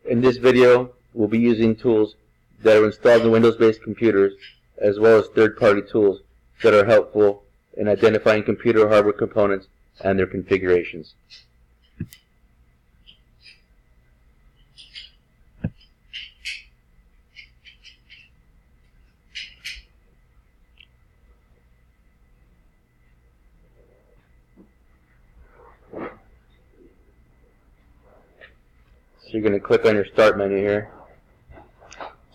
In this video, we'll be using tools that are installed in Windows-based computers, as well as third-party tools that are helpful in identifying computer hardware components and their configurations. So you're going to click on your Start menu here,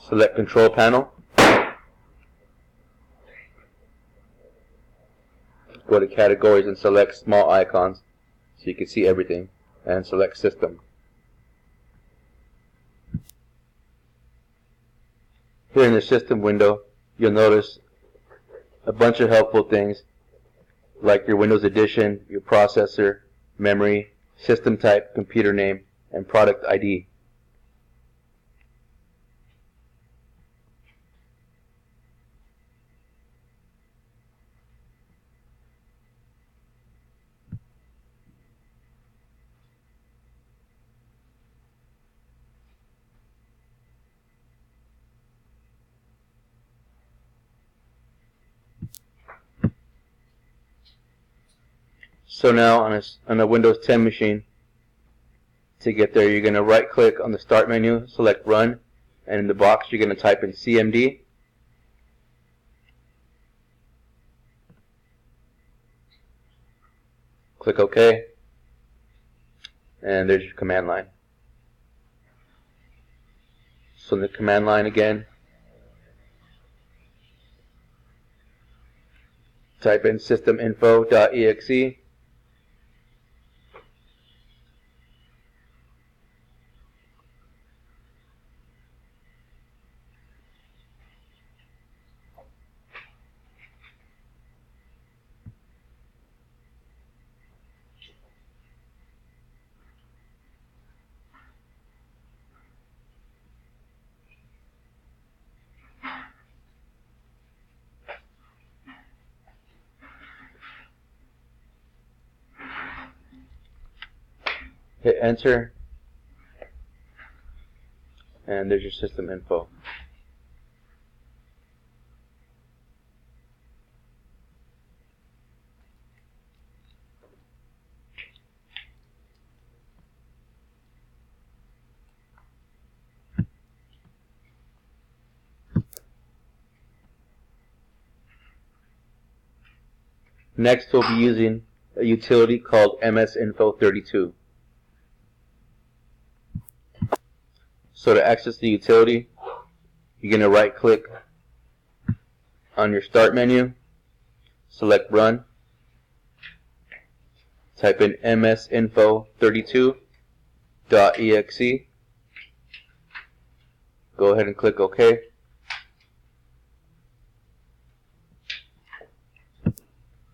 select Control Panel, go to Categories and select Small Icons so you can see everything, and select System. Here in the System window, you'll notice a bunch of helpful things like your Windows Edition, your processor, memory, system type, computer name, and product ID. So now on a Windows 10 machine, to get there, you're going to right click on the Start menu, select Run, and in the box you're going to type in CMD. Click OK, and there's your command line. So in the command line again, type in systeminfo.exe. Hit Enter, and there's your system info. Next, we'll be using a utility called MSInfo32. So to access the utility, you're going to right click on your Start menu, select Run, type in msinfo32.exe, go ahead and click OK.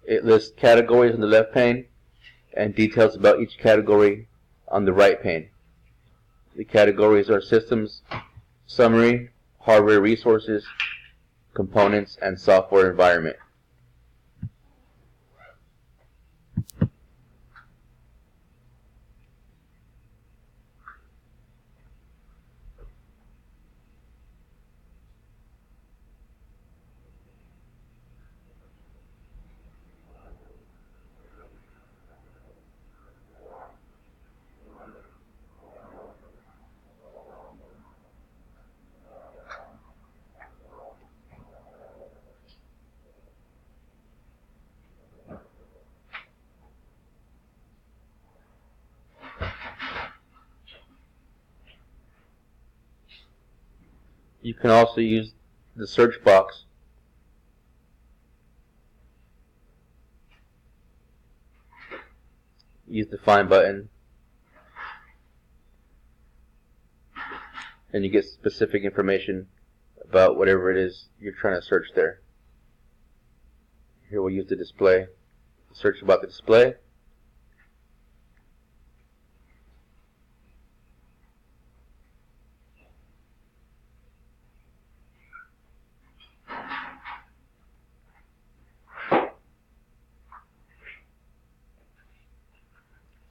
It lists categories on the left pane and details about each category on the right pane. The categories are Systems, Summary, Hardware Resources, Components, and Software Environment. You can also use the search box use the Find button, and you get specific information about whatever it is you're trying to search there. Here we'll use the display. Search about the display.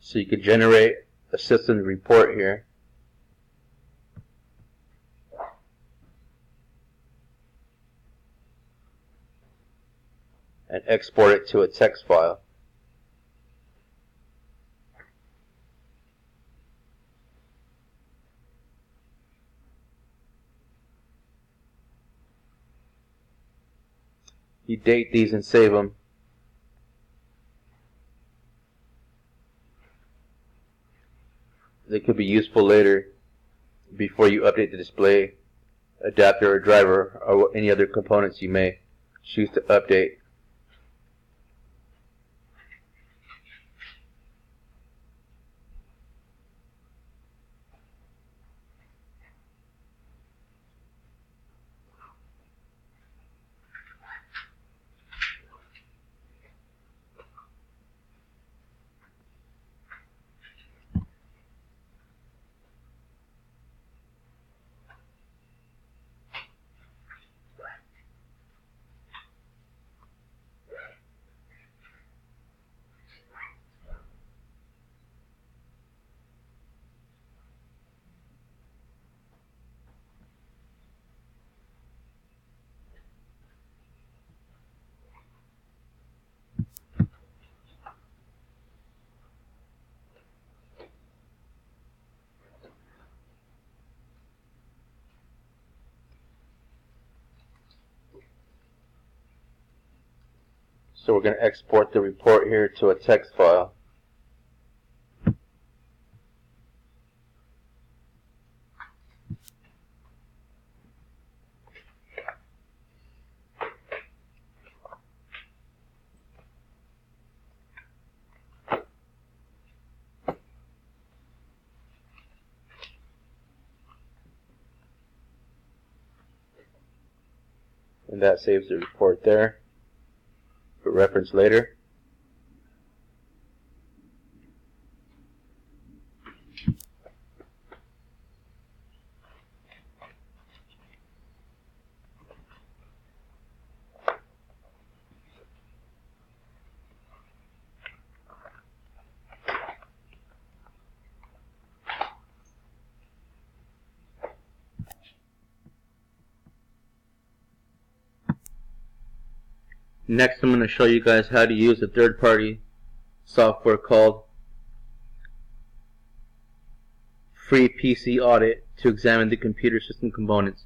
So you could generate a system report here. and export it to a text file. You date these and save them. They could be useful later before you update the display, adapter, or driver, or any other components you may choose to update. So we're going to export the report here to a text file. And that saves the report there for reference later. Next, I'm going to show you guys how to use a third-party software called Free PC Audit to examine the computer system components.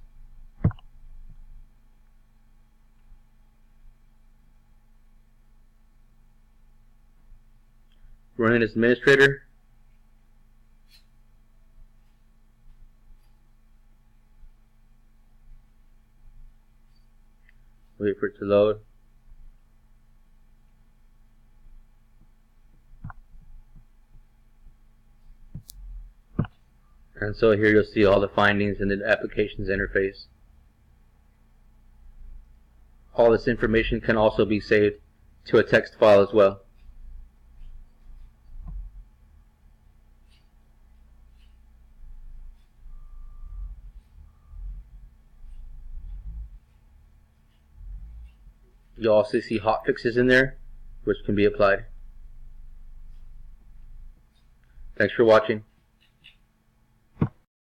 Run it as administrator. Wait for it to load. And so here you'll see all the findings in the applications interface. All this information can also be saved to a text file as well. You'll also see hotfixes in there, which can be applied. Thanks for watching.